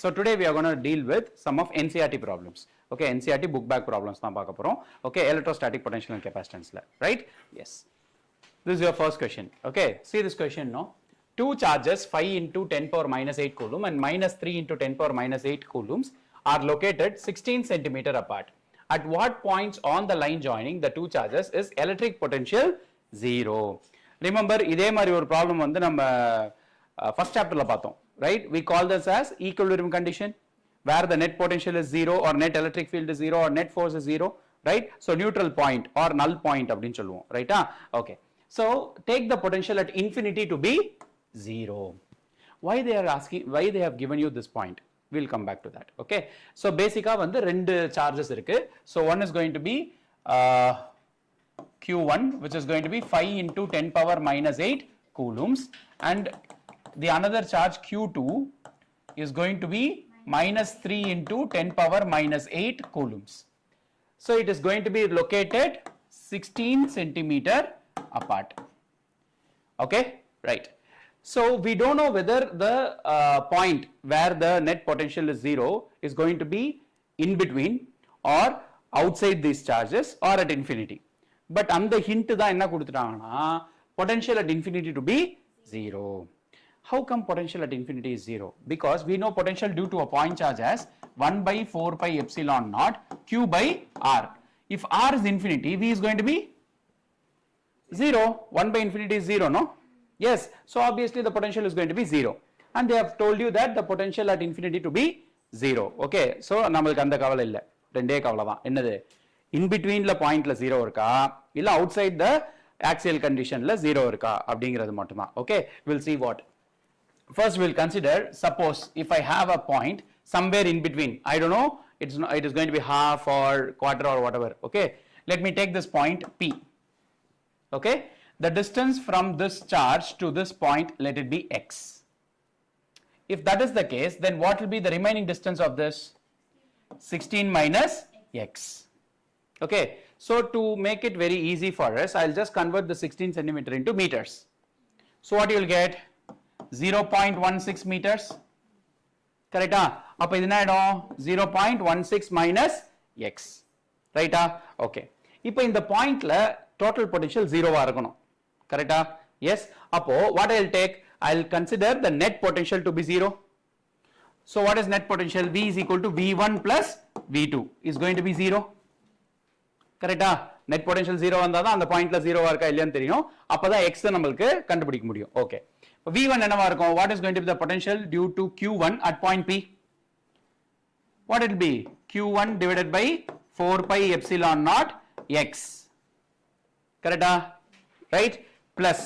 So today we are going to deal with some of NCERT problems. Okay, NCERT book bag problems. Okay, electrostatic potential and capacitance, right? Yes. This is your first question. Okay, see this question, no? Two charges 5 into 10 power minus 8 coulomb and minus 3 into 10 power minus 8 coulombs are located 16 centimeter apart. At what points on the line joining the two charges is electric potential 0? Remember, இதே மாதிரி ஒரு problem வந்து நம்ம first chapterல பார்த்தோம், right? We call this as equilibrium condition where the net potential is 0 or net electric field is 0 or net force is 0, right? So neutral point or null point அப்படினு சொல்லுவோம், right? Okay. So take the potential at infinity to be 0. Why they are asking, why they have given you this point? We'll come back to that. Okay. So basically வந்து ரெண்டு charges இருக்கு. So one is going to be Q1, which is going to be 5 into 10 power minus 8 coulombs, and the another charge Q2 is going to be minus 3 into 10 power minus 8 coulombs. So it is going to be located 16 centimeter apart. Okay, right. So we don't know whether the point where the net potential is 0 is going to be in between or outside these charges or at infinity. But அந்த hint தான் என்ன கொடுத்துட்டாங்கன்னா potential at infinity to be 0. How come potential at infinity is 0? Because we know potential due to a point charge as 1 by 4 pi epsilon naught q by r. If r is infinity, v is going to be 0. 1 by infinity is 0, no? Yes. So obviously the potential is going to be 0. And they have told you that the potential at infinity to be 0. Okay. So நம்மளுக்கு அந்த கவலை இல்ல. ரெண்டே கவலை தான். என்னது? In between the point la 0 இருக்கா இல்ல outside the axial condition la 0 இருக்கா அப்படிங்கிறது மட்டும்தான். Okay. We'll see what. First we'll consider, suppose if I have a point somewhere in between, I don't know, it is going to be half or quarter or whatever. Okay. Let me take this point P. Okay. The distance from this charge to this point, let it be x. If that is the case, then what will be the remaining distance of this? 16 minus x. Okay. So to make it very easy for us, I'll just convert the 16 centimeter into meters. So what you will get? 0.16 meters. Correct? அப்ப இது என்ன ஆயிடும்? 0.16 minus x. Right? Okay. இப்போ இந்த பாயிண்ட்ல total potential 0 ஆ இருக்கணும். Correct? Yes. அப்போ what I'll take? I'll consider the net potential to be 0. So what is net potential? V is equal to V1 plus V2 is going to be 0. Correct? Net potential 0 வந்தா தான் அந்த பாயிண்ட்ல 0 ஆ இருக்கா இல்லையான்னு தெரியும். அப்பதான் x நம்மளுக்கு கண்டுபிடிக்க முடியும். Okay. V1 என்னவா இருக்கும்? What is going to be the potential due to Q1 at point P? What it will be? Q1 divided by 4 pi epsilon naught x. Correct? Right? Plus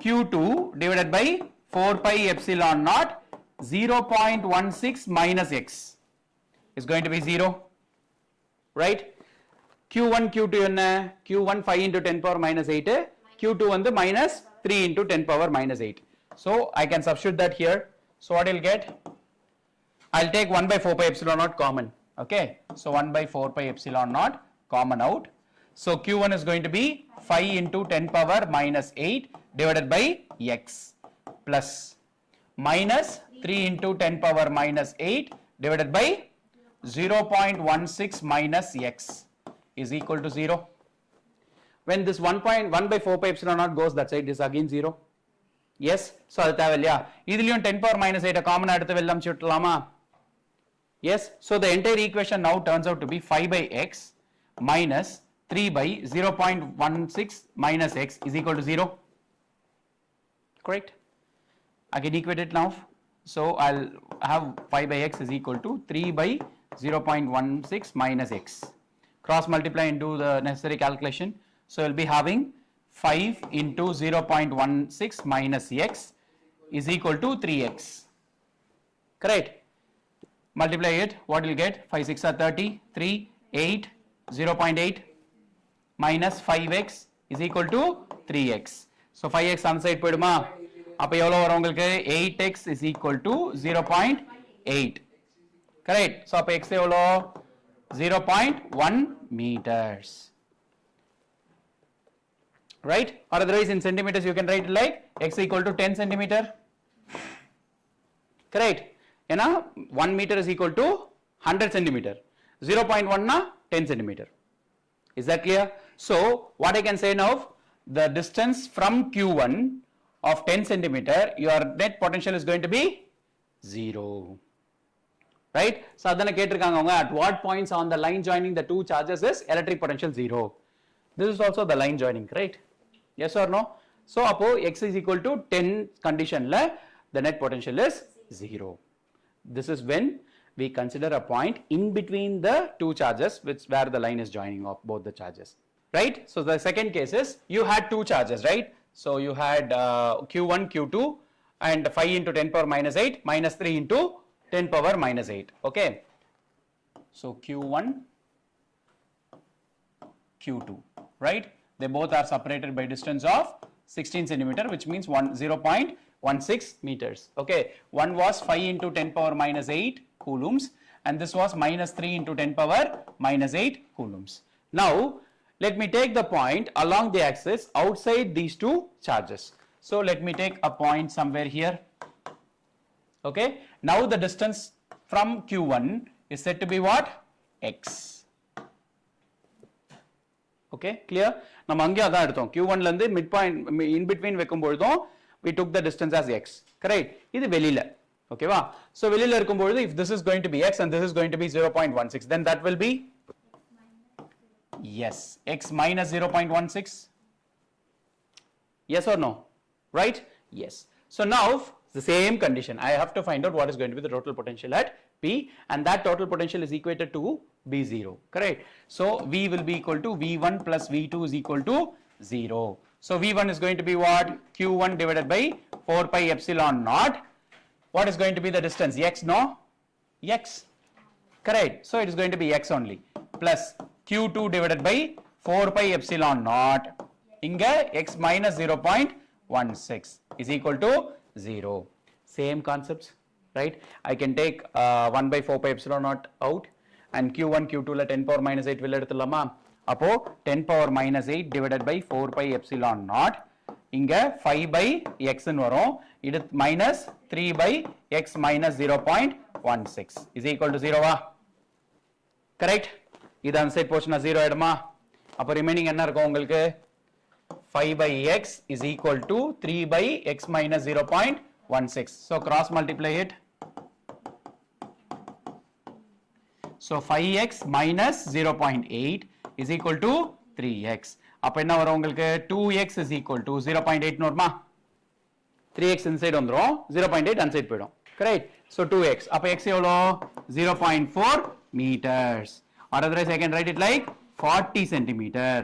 Q2 divided by 4 pi epsilon naught 0.16 minus x is going to be 0. Right? Q1 Q2 என்ன? Q1 5 into 10 power minus 8, Q2 வந்து minus 3 into 10 power minus 8. So I can substitute that here. So what I'll get? I'll take 1 by 4 pi epsilon naught common. Okay. So 1 by 4 pi epsilon naught common out. So Q1 is going to be 5 into 10 power minus 8 divided by x plus minus 3 into 10 power minus 8 divided by 0.16 minus x is equal to 0. When this 1 by 4 pi epsilon naught goes that side, this again 0. Yes. So அது தேவையில்லையா? இதுலயும் 10 power minus 8 common எடுத்து வெளில அமுச்சி விட்டுலாமா? Yes. So the entire equation now turns out to be 5 by x minus 3 by 0.16 minus x is equal to 0. Correct? I can equate it now. So I'll have 5 by x is equal to 3 by 0.16 minus x. Cross multiply and do the necessary calculation. So we'll be having 5 into 0.16 minus x is equal to 3x. Correct? Multiply it. What will you get? 5 6 are 30. 3, 8, 0.8 minus 5x is equal to 3x. So 5x on side போயிடுமா? அப்ப எவ்வளவு வரும் உங்களுக்கு? 8x is equal to 0.8. Correct? So அப்ப x எவ்வளவு? 0.1 meters. Right? Or otherwise in centimeters you can write it like x equal to 10 centimeter. Correct? ஏன்னா 1 meter is equal to 100 centimeter. 0.1 na 10 centimeter. Is that clear? So what I can say now, the distance from Q1 of 10 centimeter, your net potential is going to be 0. Right? So adana ketirukanga avanga, at what points on the line joining the two charges is electric potential 0. This is also the line joining, right? Yes or no? So appo x is equal to 10 condition la the net potential is 0. This is when we consider a point in between the two charges where the line is joining of both the charges, right? So the second case is you had two charges, right? So you had Q1, Q2 and 5 into 10 power minus 8 minus 3 into 10 power minus 8, okay? So Q1, Q2, right? They both are separated by distance of 16 centimeter, which means 0.16 meters, okay? One was 5 into 10 power minus 8 coulombs and this was minus 3 into 10 power minus 8 coulombs. Now let me take the point along the axis outside these two charges. So let me take a point somewhere here, okay? Now the distance from Q1 is said to be what? X. Okay, clear? நம்ம அங்கே அதான் எடுத்தோம். Q1 ல இருந்து mid point in between வைக்கும் பொழுதும் we took the distance as x, correct? இது வெளியில, ஓகேவா? So வெளியில இருக்கும் பொழுது if this is going to be x and this is going to be 0.16, then that will be yes, x minus 0.16. Yes or no? Right? Yes. So now the same condition, I have to find out what is going to be the total potential at P, and that total potential is equated to B0, correct? So V will be equal to V1 plus V2 is equal to 0. So V1 is going to be what? Q1 divided by 4 pi epsilon naught. What is going to be the distance? X, no? X, correct? So it is going to be X only, plus Q2 divided by 4 pi epsilon naught. Inga X minus 0.16 is equal to 0. Same concepts, right? I can take 1 by 4 pi epsilon naught out and Q1, Q2 la 10 power minus 8 will எடுத்துலாமா? அப்போ 10 power minus 8 divided by 4 pi epsilon naught. இங்க 5 by x ன்னு வரும். இது minus 3 by x minus 0.16 is equal to 0 வா? Correct? இது அந்த side போச்சுனா 0 ஆயிடுமா? அப்போ ரிமைனிங் என்ன இருக்கும் உங்களுக்கு? 5 by x is equal to 3 by x minus 0.16. So cross multiply it. So 5x minus 0.8 is equal to 3x. அப்ப என்ன வரும் உங்களுக்கு? 2x is equal to 0.8 வருமா? 3x inside வந்துரும், 0.8 inside போய்டும், correct? So 2x. அப்ப x எவ்வளோ? 0.4 meters. Or otherwise I can write it like 40 centimeter.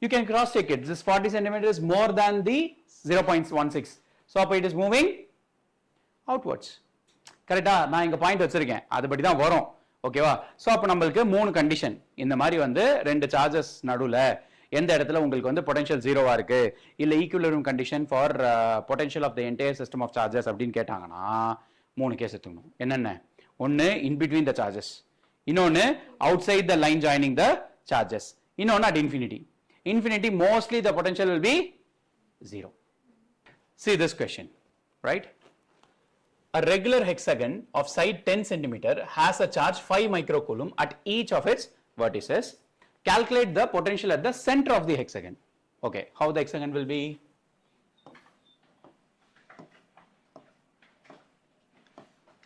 You can cross check it. This 40 centimeter is more than the 0.16. So அப்ப it is moving outwards. கரெக்டா? நான் இங்க point வச்சிருக்கேன், அதுபடி தான் வரும், ஓகேவா? சோ அப்ப நமக்கு மூணு கண்டிஷன் இந்த மாதிரி வந்து ரெண்டு சார்ஜஸ் நடுவுல எந்த இடத்துல உங்களுக்கு வந்து பொட்டன்ஷியல் ஜீரோவா இருக்கு இல்ல equilibrium condition for potential of the entire system of charges அப்படின்னு கேட்டாங்கன்னா மூணு கேஸ் எடுத்துக்கணும். என்னென்ன? ஒன்னு இன் பிட்வீன் த சார்ஜஸ், இன்னொன்னு outside the line joining the charges, இன்னொன்னு at infinity. Infinity, mostly the potential will be 0. See this question, right? A regular hexagon of side 10 centimeter has a charge 5 microcoulomb at each of its vertices. Calculate the potential at the center of the hexagon. Okay, how the hexagon will be?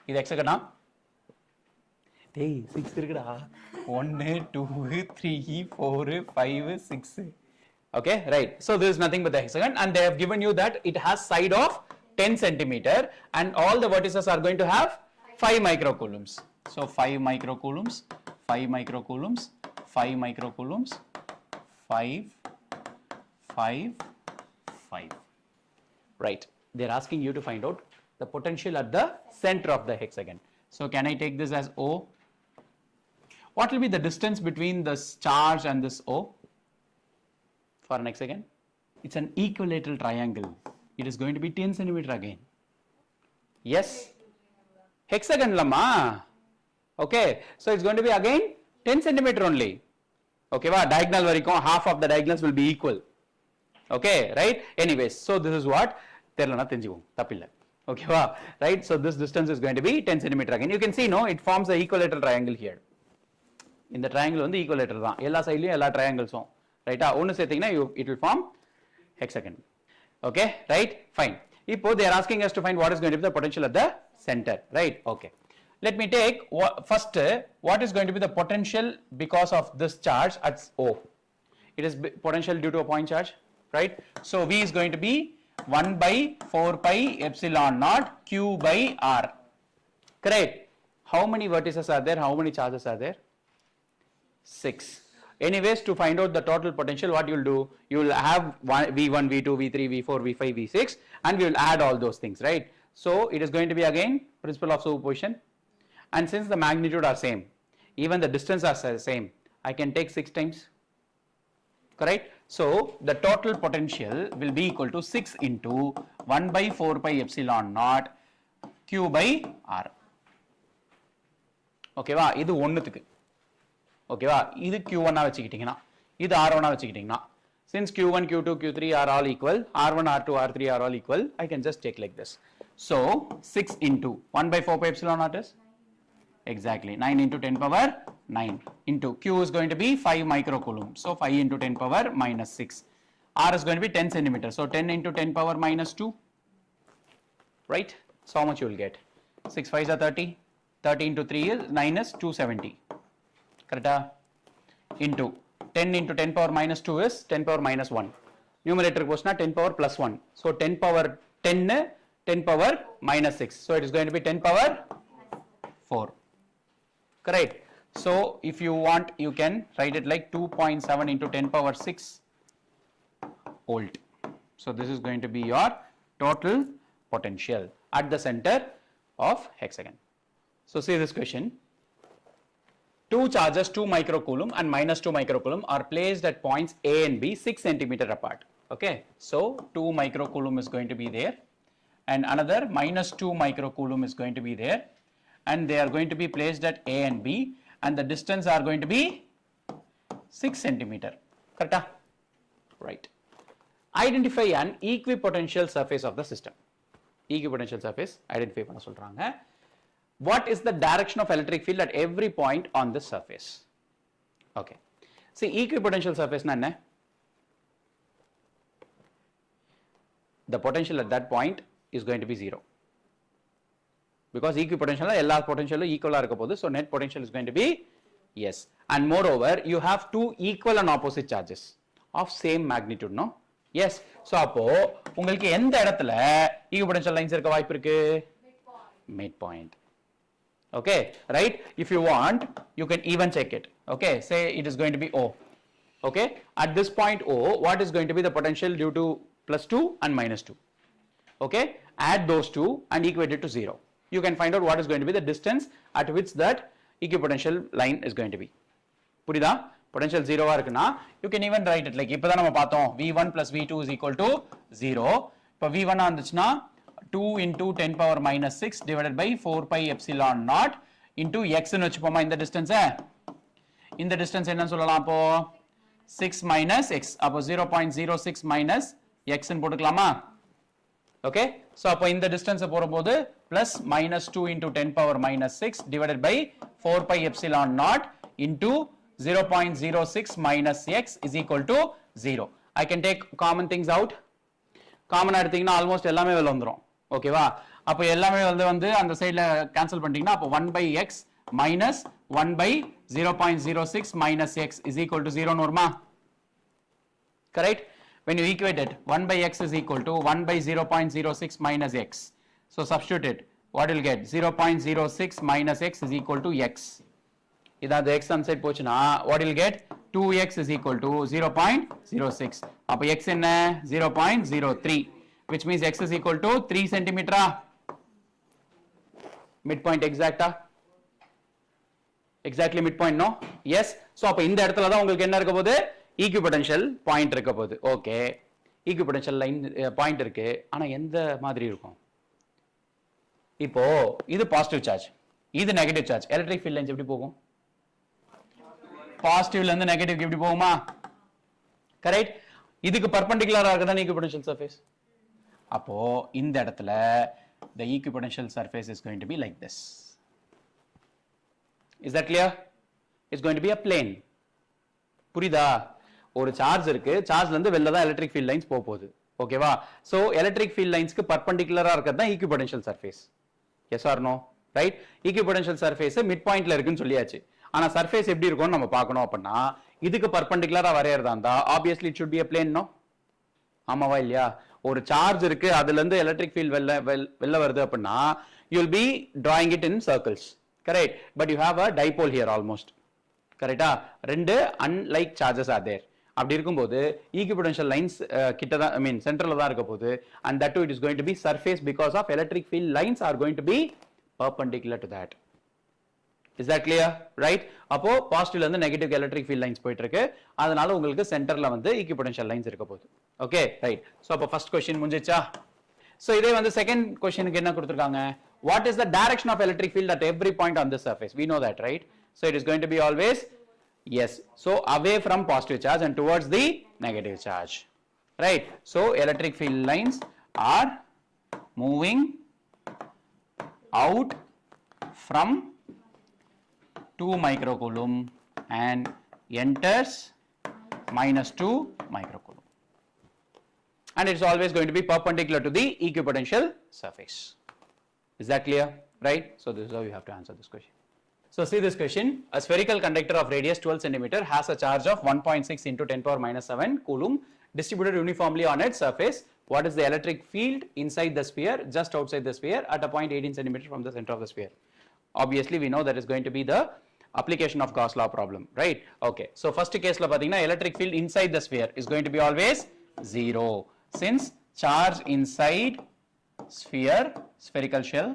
This hexagon, hey, 6 இருக்குடா. 1 2 3 4 5 6. Okay, right? So this is nothing but the hexagon, and they have given you that it has side of 10 centimeter and all the vertices are going to have 5 microcoulombs. So 5 microcoulombs, 5 microcoulombs, 5 microcoulombs, 5 5 5. Right? They're asking you to find out the potential at the center of the hexagon. So can I take this as O? What will be the distance between this charge and this O for an hexagon? It's an equilateral triangle. It is going to be 10 centimeter again. Yes? Hexagon lama. Okay. So it's going to be again 10 centimeter only. Okay, va? Diagonal varaikum, half of the diagonals will be equal. Okay, right? Anyways, so this is what therlana thenjikom, tappilla. Okay, wow, right? So this distance is going to be 10 centimeter again. You can see, no, it forms the equilateral triangle here. In the triangle on the equilateral தான் எல்லா சைடுலயும் எல்லா triangles-உம் ரைட்டா ஒன்னு சேர்த்தீங்கன்னா it will form hexagon. Okay, right? Fine. இப்போ they are asking us to find what is going to be the potential at the center, right? Okay. Let me take first what is going to be the potential because of this charge at O. It is potential due to a point charge, right? So V is going to be 1 by 4 pi epsilon naught Q by R. Correct? How many vertices are there? How many charges are there? 6. Anyways, to find out the total potential, what you will do? You will have V1, V2, V3, V4, V5, V6 and we will add all those things, right? So it is going to be again principle of superposition, and since the magnitude are same, even the distance are same, I can take 6 times, correct? So the total potential will be equal to 6 into 1 by 4 pi epsilon naught Q by R. Okay va, idu onnuthukku. Okay va, idu Q1 ah vechikitingna, idu R1 ah vechikitingna, since Q1, Q2, Q3 are all equal, R1, R2, R3 are all equal, I can just take like this. So 6 into 1 by 4 pi epsilon naught is exactly 9 into 10 power 9 into Q is going to be 5 microcoulomb. So 5 into 10 power minus 6. R is going to be 10 centimeters. So 10 into 10 power minus 2. Right? So how much you will get? 6 5s are 30. 30 into 3 is 9 is 270. Correct? Into 10 into 10 power minus 2 is 10 power minus 1. Numerator goes na 10 power plus 1. So 10 power 10 power minus 6. So it is going to be 10 power 4. Correct? So if you want, you can write it like 2.7 into 10 power 6 volt. So this is going to be your total potential at the center of hexagon. So see this question. Two charges 2 microcoulomb and minus 2 microcoulomb are placed at points A and B 6 centimeter apart. Okay, so 2 microcoulomb is going to be there and another minus 2 microcoulomb is going to be there, and they are going to be placed at A and B, and the distance are going to be 6 centimeter. Correct? Right. Identify an equipotential surface of the system. Equipotential surface identify பண்ண சொல்றாங்க. What is the direction of electric field at every point on this surface? Okay. See, equipotential surface na enna? The potential at that point is going to be 0. Because equipotential எல்லா potential equal ah irukapodhu, so net potential is going to be yes. And moreover, you have two equal and opposite charges of same magnitude, no? Yes. So appo உங்களுக்கு எந்த இடத்துல equipotential lines இருக்க வாய்ப்பு இருக்கு? Midpoint. Okay, right? If you want, you can even check it. Okay, say it is going to be O. Okay, at this point O, what is going to be the potential due to plus 2 and minus 2? Okay, add those two and equate it to 0. You can find out what is going to be the distance at which that equipotential line is going to be. புரியுதா? Potential 0 ஆ இருக்குனா, you can even write it like இப்போதான் நம்ம பார்த்தோம் V1 plus V2 is equal to 0. இப்போ V1 ஆ இருந்துச்சுன்னா 2 into 10 power minus 6 divided by 4 pi epsilon naught into x ன்னு வச்சுப்போமா இந்த distance. இந்த distance என்னன்னு சொல்லலாம் அப்போ 6 minus x. அப்போ 0.06 minus x ன்னு போட்டுக்கலாமா? Okay, so அப்போ இந்த distance போடும்போது plus minus 2 into 10 power minus 6 divided by 4 pi epsilon naught into 0.06 minus x is equal to 0. I can take common things out. Common எடுத்தீங்கன்னா almost எல்லாமே வெளில வந்துரும். ஓகேவா? அப்போ எல்லாமே வந்து அந்த சைடுல கேன்சல் பண்ணிட்டீங்கன்னா அப்போ 1 by x minus 1 by 0.06 minus x is equal to 0 ன்னு வருமா? Correct? When you equate it, 1 by x is equal to 1 by 0.06 minus x. So substitute it. What will get? 0.06 minus x is equal to x. இதான் the x on side போச்சுனா what will get? 2x is equal to 0.06. அப்போ x என்ன? 0.03, which means x is equal to 3 centimeter. Midpoint exact? Exactly midpoint, no? Yes. So அப்போ இந்த இடத்துல தான் உங்களுக்கு என்ன இருக்க போகுது? Equipotential point இருக்க போகுது. ஓகே, equipotential line point இருக்கு, ஆனா எந்த மாதிரி இருக்கும்? இப்போ இது பாசிட்டிவ் சார்ஜ், இது negative charge. Electric field lines எப்படி போகும்? பாசிட்டிவ்ல இருந்து நெகட்டிவ்க்கு எப்படி போகுமா? கரெக்ட். இதுக்கு பர்பெண்டிகுலரா இருக்கதான் equipotential surface. அப்போ இந்த இடத்துல the equipotential surface is going to be like this. Is that clear? It's going to be a plane. புரியுதா? ஒரு சார்ஜ் இருக்கு, சார்ஜ்ல இருந்து வெளில தான் எலக்ட்ரிக் ஃபீல்ட் லைன்ஸ் போகுது. ஓகேவா? சோ எலக்ட்ரிக் ஃபீல்ட் லைன்ஸ்க்கு பர்பெண்டிகுலரா இருக்கிறது தான் equipotential surface. Yes or no? Right? Equipotential surface mid பாயிண்ட்ல இருக்குன்னு சொல்லியாச்சு. ஆனா சர்ஃபேஸ் எப்படி இருக்கும்னு நம்ம பார்க்கணும் அப்படின்னா இதுக்கு பர்பெண்டிகுலரா வரையறதா இருந்தா obviously it should be a plane, no? ஆமாவா இல்லையா? ஒரு சார்ஜ் இருக்கு, அதுல இருந்து எலக்ட்ரிக் ஃபீல்ட் வெளில வருது அப்படின்னா you will be drawing it in circles. Correct? But you have a dipole here almost. கரெக்டா? ரெண்டு unlike charges are there. அப்படி இருக்கும்போது ஈக்விபொட்டன்ஷியல் லைன்ஸ் கிட்ட தான், ஐ மீன் சென்டர்ல தான் இருக்க போகுது. And that too it is going to be surface because of electric field lines are going to be perpendicular to that. Is that clear? Right? அப்போ பாசிட்டிவ்ல இருந்து நெகட்டிவ் எலக்ட்ரிக் ஃபீல்ட் லைன்ஸ் போயிட்டு இருக்கு. அதனால உங்களுக்கு சென்டர்ல வந்து ஈக்விபொட்டன்ஷியல் லைன்ஸ் இருக்க போகுது. Okay, right. சோ அப்போ ஃபர்ஸ்ட் क्वेश्चन முடிஞ்சிச்சா? சோ இதே வந்து செகண்ட் क्वेश्चनக்கு என்ன கொடுத்திருக்காங்க? What is the direction of electric field at every point on this surface? We know that, right? So it is going to be always, yes, so away from positive charge and towards the negative charge, right? So electric field lines are moving out from 2 microcoulomb and enters -2 microcoulomb, and it's always going to be perpendicular to the equipotential surface. Is that clear? Right? So this is how you have to answer this question. So see this question. A spherical conductor of radius 12 cm has a charge of 1.6 into 10 power minus 7 coulomb distributed uniformly on its surface. What is the electric field inside the sphere, just outside the sphere, at a point 18 cm from the center of the sphere? Obviously we know that is going to be the application of Gauss law problem, right? Okay, so first case la pathina electric field inside the sphere is going to be always 0, since charge inside sphere, spherical shell,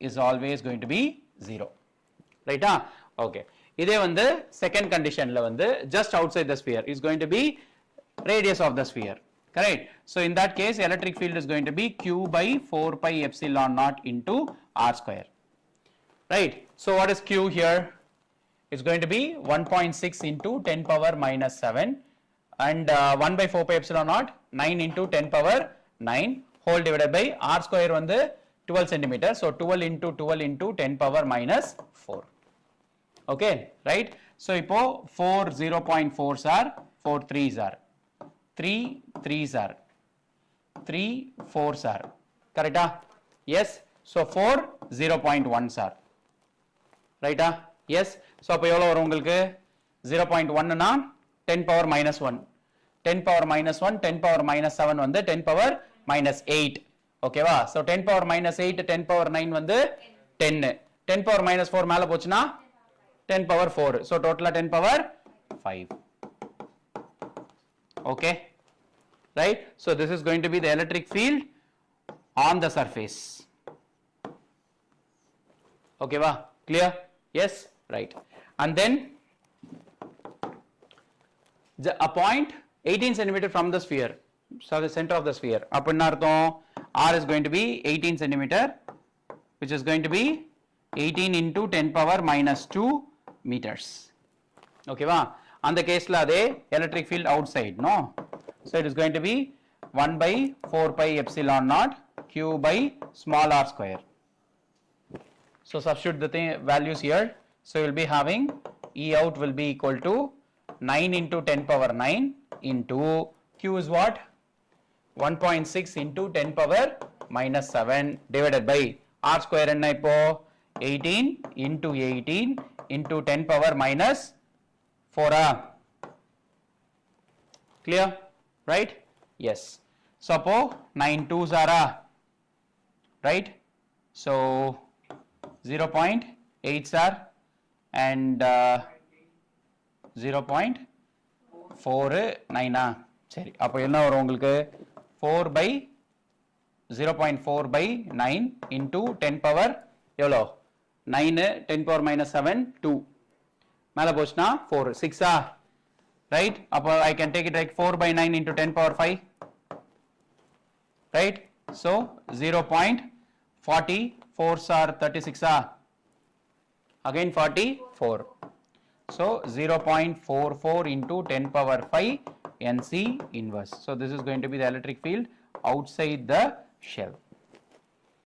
is always going to be 0, right? Okay, இதே வந்து second conditionல வந்து just outside the sphere is going to be radius of the sphere, correct? So in that case electric field is going to be q by 4 pi epsilon naught into r square, right? So what is q here? It's going to be 1.6 into 10 power minus 7 and 1 by 4 pi epsilon naught 9 into 10 power 9 whole divided by r square வந்து 12 centimeter, so 12 into 10 power minus 4. Okay, right? So இப்போ 4 0.4s are, 4 3s are, 3 3s are, 3 4s are, correct? Yes, so 4 0.1s are, right? Yes, so அப்போ எவ்வளவு வரும் உங்களுக்கு? 0.1 னா 10 power minus 1, 10 power minus 1, 10 power minus 7 வந்து 10 power minus 8. Okay வா? So 10 power minus 8, 10 power 9 வந்து 10. 10 power minus 4 மேல போச்சுனா 10 power 4. So total 10 power 5. Okay, right? So this is going to be the electric field on the surface. Okay வா? Clear? Yes, right. And then a point 18 centimeter from the sphere, so the center of the sphere, அப்படினா அர்த்தம் r is going to be 18 centimeter, which is going to be 18 into 10 power minus 2 meters. Okay va? And the case la ade electric field outside, no? So it is going to be 1 by 4 pi epsilon naught q by small r square. So substitute the values here. So you will be having E out will be equal to 9 into 10 power 9 into q is what? 1.6 into 10 power minus 7 divided by r square என்ன இப்போ 18 into 18 into 10 power minus 4. Clear? Right? Yes. So அப்போ 9 2s are, right? So 0.8s are and 0.49. சரி, அப்போ என்ன வரும் உங்களுக்கு? 4 by 0.4 by 9 into 10 power எவ்வளோ? 9, 10 power minus 7, 2. மேலே போச்சுனா 4, 6, right? அப்போ I can take it like 4 by 9 into 10 power 5, right? So 0.44s are 36, again 44. So 0.44 into 10 power 5 NC inverse. So this is going to be the electric field outside the shell.